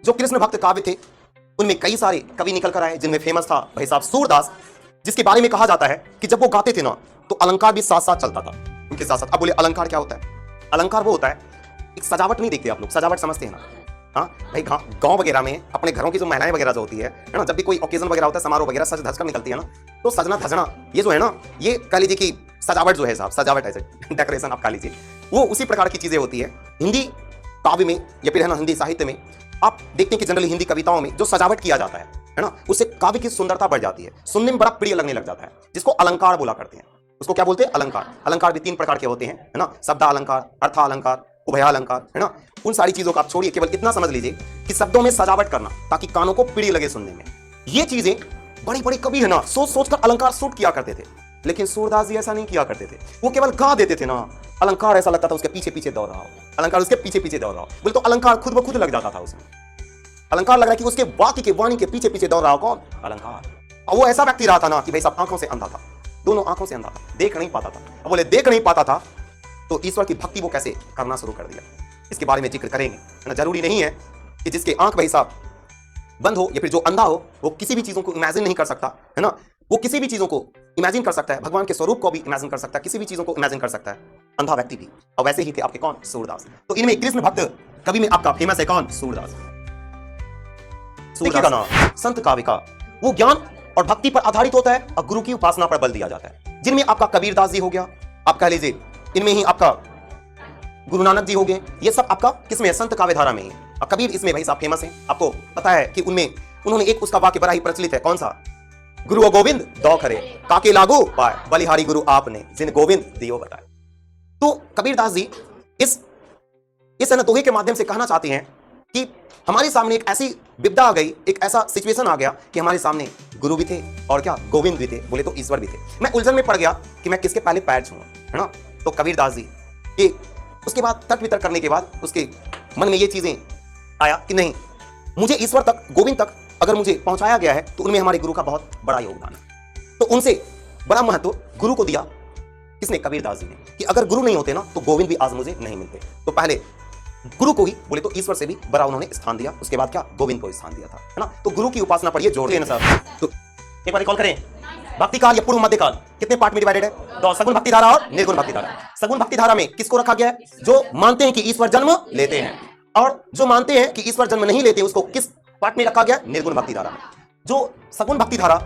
जो कृष्ण भक्त काव्य थे उनमें कई सारे कवि निकल कर आए, जिनमें फेमस था भाई साहब सूरदास, जिसके बारे में कहा जाता है कि जब वो गाते थे ना तो अलंकार भी साथ साथ चलता था उनके साथ साथ। अब बोले अलंकार क्या होता है? अलंकार वो होता है, एक सजावट नहीं देखते आप लोग, सजावट समझते हैं ना? हाँ भाई, गांव वगैरह में अपने घरों की जो महिलाएं वगैरह जो होती है ना, जब भी कोई ओकेजन वगैरह होता है, समारोह वगैरह, सज धज कर निकलती है ना, तो सजना धजना ये जो है ना, ये कह लीजिए कि सजावट जो है साहब, सजावट ऐसे डेकोरेशन आप कह लीजिए, वो उसी प्रकार की चीजें होती है। हिंदी काव्य में या फिर है ना हिंदी साहित्य में आप देखते हैं कि जनरली हिंदी कविताओं में जो सजावट किया जाता है ना, उससे काव्य की सुंदरता बढ़ जाती है, सुनने में बड़ा प्रिय लगने लग जाता है, जिसको अलंकार बोला करते हैं। उसको क्या बोलते हैं? अलंकार। अलंकार भी 3 प्रकार के होते हैं, है ना, शब्दालंकार, अर्थालंकार, उभयालंकार, है ना। उन सारी चीजों का आप छोड़िए, केवल इतना समझ लीजिए कि शब्दों में सजावट करना ताकि कानों को प्रिय लगे सुनने में, ये चीजें बड़ी बड़ी कवि है ना सोच सोच कर अलंकार सूट किया करते थे। लेकिन सूरदास जी ऐसा नहीं किया करते थे, वो केवल गा देते थे ना, अलंकार ऐसा लगता था उसके पीछे पीछे दौड़ रहा हो, अलंकार उसके पीछे पीछे दौड़ रहा हो, बोले तो अलंकार खुद ब खुद लग जाता था उसमें। अलंकार लग रहा है कि उसके वाक्य के वाणी के पीछे पीछे दौड़ रहा हो कौन? अलंकार। और वो ऐसा व्यक्ति रहा था ना कि भाई साहब आंखों से अंधा था, दोनों आंखों से अंधा था, देख नहीं पाता था। अब बोले देख नहीं पाता था तो ईश्वर की भक्ति वो कैसे करना शुरू कर दिया, इसके बारे में जिक्र करेंगे, है ना। जरूरी नहीं है कि जिसके आंख भाई साहब बंद हो या फिर जो अंधा हो वो किसी भी चीजों को इमेजिन नहीं कर सकता, है ना, वो किसी भी चीजों को इमेजिन कर सकता है, भगवान के स्वरूप को भी इमेजिन कर सकता है, किसी भी चीजों को इमेजिन कर सकता है, अंधा व्यक्ति भी। और वैसे ही थे आपके कौन? सूरदास। तो इनमें कृष्ण भक्त कवि में आपका फेमस है कौन? सूरदास। सूरदास का नाम संत काव्य का वो ज्ञान और भक्ति पर आधारित होता है और गुरु की उपासना पर बल दिया जाता है, जिनमें आपका कबीरदास जी हो गया, आप कह लीजिए इनमें ही आपका गुरु नानक जी हो गए, ये सब आपका किसमें है? संत काव्य धारा में ही। और कबीर इसमें भाई साहब फेमस है, आपको पता है कि उनमें उन्होंने एक उसका वाक्य बड़ा ही प्रचलित है, कौन सा? गुरु गोविंद दो खरे काके लागू पाए, बलिहारी गुरु आपने जिन गोविंद दियो बताए। तो कबीरदास जी इस दोहे के माध्यम से कहना चाहते हैं कि हमारे सामने एक ऐसी विपदा आ गई, एक ऐसा सिचुएशन आ गया कि हमारे सामने गुरु भी थे और क्या गोविंद भी थे, बोले तो ईश्वर भी थे। मैं उलझन में पड़ गया कि मैं किसके पहले पैर छूंगा, है ना। तो कबीरदास जी ये उसके बाद तर्क वितर्क करने के बाद उसके मन में ये चीजें आया कि नहीं, मुझे ईश्वर तक, गोविंद तक अगर मुझे पहुंचाया गया है तो उनमें हमारे गुरु का बहुत बड़ा योगदान है। तो उनसे बड़ा महत्व गुरु को दिया किसने? कबीरदास जी ने, कि अगर गुरु नहीं होते ना तो गोविंद भी आज मुझे नहीं मिलते। तो पहले गुरु को ही, बोले तो ईश्वर से भी बड़ा उन्होंने स्थान दिया, उसके बाद क्या? गोविंद को स्थान दिया था, है ना। तो गुरु की उपासना पर ये जोड़ देना साहब। तो एक बार रिकॉल करें, भक्ति काल या पूर्व मध्य काल कितने पार्ट में डिवाइडेड है? तो सगुण भक्ति धारा और निर्गुण भक्ति धारा। सगुण भक्ति धारा में किसको रखा गया है? जो मानते हैं कि ईश्वर जन्म लेते हैं, और जो मानते हैं कि ईश्वर जन्म नहीं लेते उसको किस पार्ट में रखा गया? निर्गुण भक्ति धारा में। जो सगुण भक्ति धारा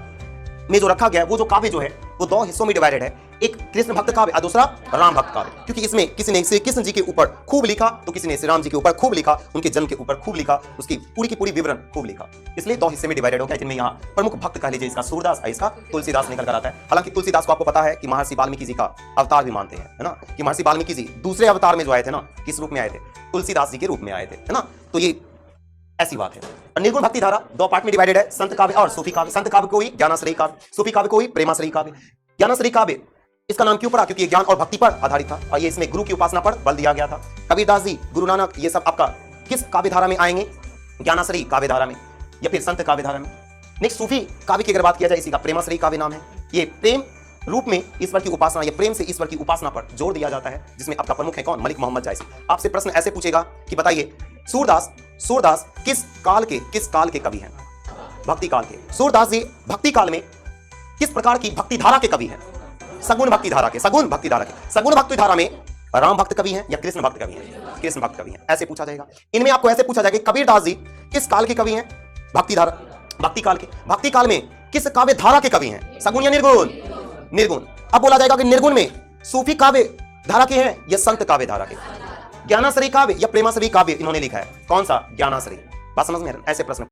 में जो रखा गया है वो जो काव्य जो है वो 2 हिस्सों में डिवाइडेड है, एक कृष्ण भक्त काव्य और दूसरा राम भक्त काव्य। क्योंकि इसमें किसी ने श्री कृष्ण जी के ऊपर खूब लिखा तो किसी ने श्री राम जी के ऊपर खूब लिखा, उनके जन्म के ऊपर खूब लिखा, उसकी पूरी की पूरी विवरण खूब लिखा, इसलिए 2 हिस्से में डिवाइडेड हो गया, जिनमें यहाँ प्रमुख भक्त कह लीजिए इसका सूरदास और इसका तुलसीदास निकल कर आता है। हालांकि तुलसीदास को आपको पता है कि महर्षि वाल्मीकि जी का अवतार भी मानते हैं, है ना, कि महर्षि वाल्मीकि जी दूसरे अवतार में जो आए थे ना, किस रूप में आए थे? तुलसीदास जी के रूप में आए थे, है ना। तो ये ऐसी बात है। निर्गुण भक्ति धारा 2 पार्ट में डिवाइडेड है, संत काव्य और सूफी काव्य। संत काव्य को ही ज्ञानाश्रयी काव्य, सूफी काव्य को ही प्रेमाश्रयी काव्य। ज्ञानाश्रयी काव्य इसका नाम क्यों पड़ा? क्योंकि ये ज्ञान और भक्ति पर आधारित था और ये इसमें गुरु की उपासना पर बल दिया गया था। कबीरदास जी, गुरु नानक, ये सब आपका किस काव्य धारा में आएंगे? ज्ञानाश्रयी काव्य धारा में या फिर संत काव्य धारा में। नेक्स्ट सूफी काव्य की अगर बात किया जाए, इसी का प्रेमाश्रयी काव्य नाम है। ये प्रेम रूप में ईश्वर की उपासना या प्रेम से ईश्वर की उपासना पर जोर दिया जाता है, जिसमें आपका प्रमुख है कौन? मलिक मोहम्मद जायसी। आपसे प्रश्न ऐसे पूछेगा कि बताइए सूरदास किस काल के कवि हैं? भक्ति काल के। सूरदास जी भक्ति काल में किस प्रकार की भक्ति धारा के कवि हैं? सगुण भक्ति धारा के। सगुण भक्ति धारा के। सगुण भक्ति धारा में राम भक्त कवि हैं या कृष्ण भक्त कवि हैं? कृष्ण भक्त कवि हैं, ऐसे पूछा जाएगा। इनमें आपको ऐसे पूछा जाएगा कबीरदास जी किस काल के कवि हैं? भक्ति काल के। भक्ति काल में किस काव्य धारा के कवि हैं? सगुण या निर्गुण? निर्गुण। अब बोला जाएगा कि निर्गुण में सूफी काव्य धारा के हैं या संत काव्य धारा के? ज्ञानाश्रयी काव्य या प्रेमाश्रयी काव्य इन्होंने लिखा है, कौन सा? ज्ञानाश्रयी। बात समझ में? ऐसे प्रश्न